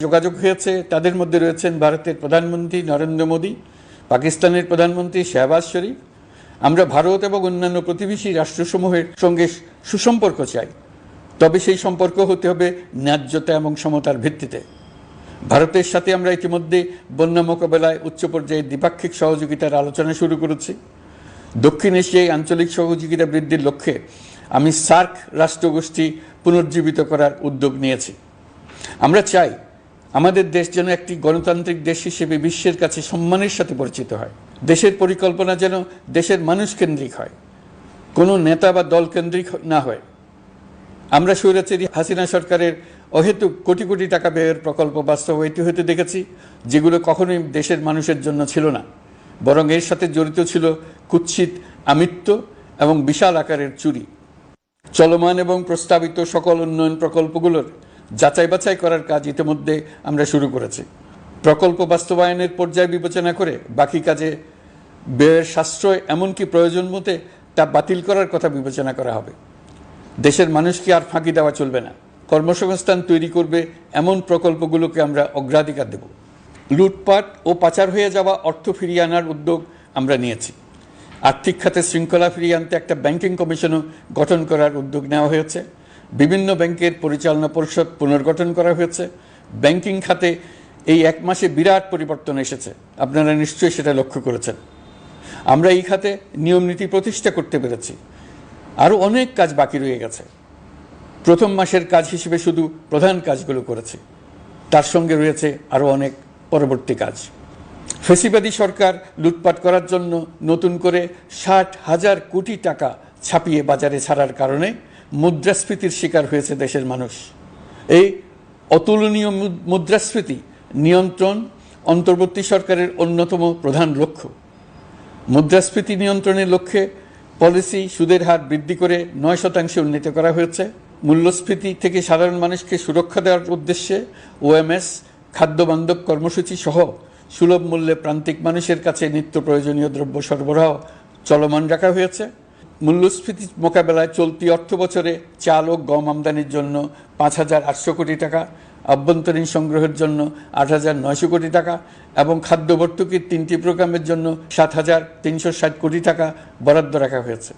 যোগাযোগ হয়েছে। তাদের মধ্যে রয়েছেন ভারতের প্রধানমন্ত্রী নরেন্দ্র মোদী, পাকিস্তানের প্রধানমন্ত্রী শাহবাজ শরীফ। আমরা ভারত এবং অন্যান্য প্রতিবেশী রাষ্ট্রসমূহের সঙ্গে সুসম্পর্ক চাই, তবে সেই সম্পর্ক হতে হবে ন্যায্যতা এবং সমতার ভিত্তিতে। ভারতের সাথে আমরা ইতিমধ্যে বন্যা মোকাবেলায় উচ্চ পর্যায়ে দ্বিপাক্ষিক সহযোগিতার আলোচনা শুরু করেছি। দক্ষিণ এশিয়ায় আঞ্চলিক সহযোগিতা বৃদ্ধির লক্ষ্যে আমি সার্ক রাষ্ট্রগোষ্ঠী পুনর্জীবিত করার উদ্যোগ নিয়েছি। আমরা চাই আমাদের দেশ যেন একটি গণতান্ত্রিক দেশ হিসেবে বিশ্বের কাছে সম্মানের সাথে পরিচিত হয়। দেশের পরিকল্পনা যেন দেশের মানুষ কেন্দ্রিক হয়, কোনো নেতা বা দল কেন্দ্রিক না হয়। আমরা স্বৈরাচারী হাসিনা সরকারের অহেতুক কোটি কোটি টাকা ব্যয়ের প্রকল্প বাস্তবায়িত হতে দেখেছি, যেগুলো কখনোই দেশের মানুষের জন্য ছিল না, বরং এর সাথে জড়িত ছিল কুৎসিত আমিত্ব এবং বিশাল আকারের চুরি। চলমান এবং প্রস্তাবিত সকল উন্নয়ন প্রকল্পগুলোর যাচাই বাছাই করার কাজ ইতিমধ্যে আমরা শুরু করেছি। প্রকল্প বাস্তবায়নের পর্যায় বিবেচনা করে বাকি কাজে ব্যয়ের সাশ্রয় এমনকি প্রয়োজন মতে তা বাতিল করার কথা বিবেচনা করা হবে। দেশের মানুষকে আর ফাঁকি দেওয়া চলবে না। কর্মসংস্থান তৈরি করবে এমন প্রকল্পগুলোকে আমরা অগ্রাধিকার দেব। লুটপাট ও পাচার হয়ে যাওয়া অর্থ ফিরিয়ে আনার উদ্যোগ আমরা নিয়েছি। আর্থিক খাতে শৃঙ্খলা ফিরিয়ে আনতে একটা ব্যাংকিং কমিশনও গঠন করার উদ্যোগ নেওয়া হয়েছে। বিভিন্ন ব্যাংকের পরিচালনা পরিষদ পুনর্গঠন করা হয়েছে। ব্যাংকিং খাতে এই এক মাসে বিরাট পরিবর্তন এসেছে, আপনারা নিশ্চয়ই সেটা লক্ষ্য করেছেন। আমরা এই খাতে নিয়ম নীতি প্রতিষ্ঠা করতে পেরেছি। আরও অনেক কাজ বাকি রয়ে গেছে। প্রথম মাসের কাজ হিসেবে শুধু প্রধান কাজগুলো করেছি, তার সঙ্গে রয়েছে আরও অনেক পরবর্তী কাজ। ফ্যাসিবাদী সরকার লুটপাট করার জন্য নতুন করে 60,000 কোটি টাকা ছাপিয়ে বাজারে ছাড়ার কারণে মুদ্রাস্ফীতির শিকার হয়েছে দেশের মানুষ। এই অতুলনীয় মুদ্রাস্ফীতি নিয়ন্ত্রণ অন্তর্বর্তী সরকারের অন্যতম প্রধান লক্ষ্য। মুদ্রাস্ফীতি নিয়ন্ত্রণের লক্ষ্যে পলিসি সুদের হার বৃদ্ধি করে 9% উন্নীত করা হয়েছে। মূল্যস্ফীতি থেকে সাধারণ মানুষকে সুরক্ষা দেওয়ার উদ্দেশ্যে ওএমএস খাদ্যবান্ধব কর্মসূচি সহ সুলভ মূল্যে প্রান্তিক মানুষের কাছে নিত্য প্রয়োজনীয় দ্রব্য সরবরাহ চলমান রাখা হয়েছে। মূল্যস্ফীতি মোকাবেলায় চলতি অর্থ বছরে চাল ও গম আমদানির জন্য 5,800 কোটি টাকা, অভ্যন্তরীণ সংগ্রহের জন্য 8,900 কোটি টাকা এবং খাদ্য ভর্তুকির 3টি প্রোগ্রামের জন্য 7,360 কোটি টাকা বরাদ্দ রাখা হয়েছে।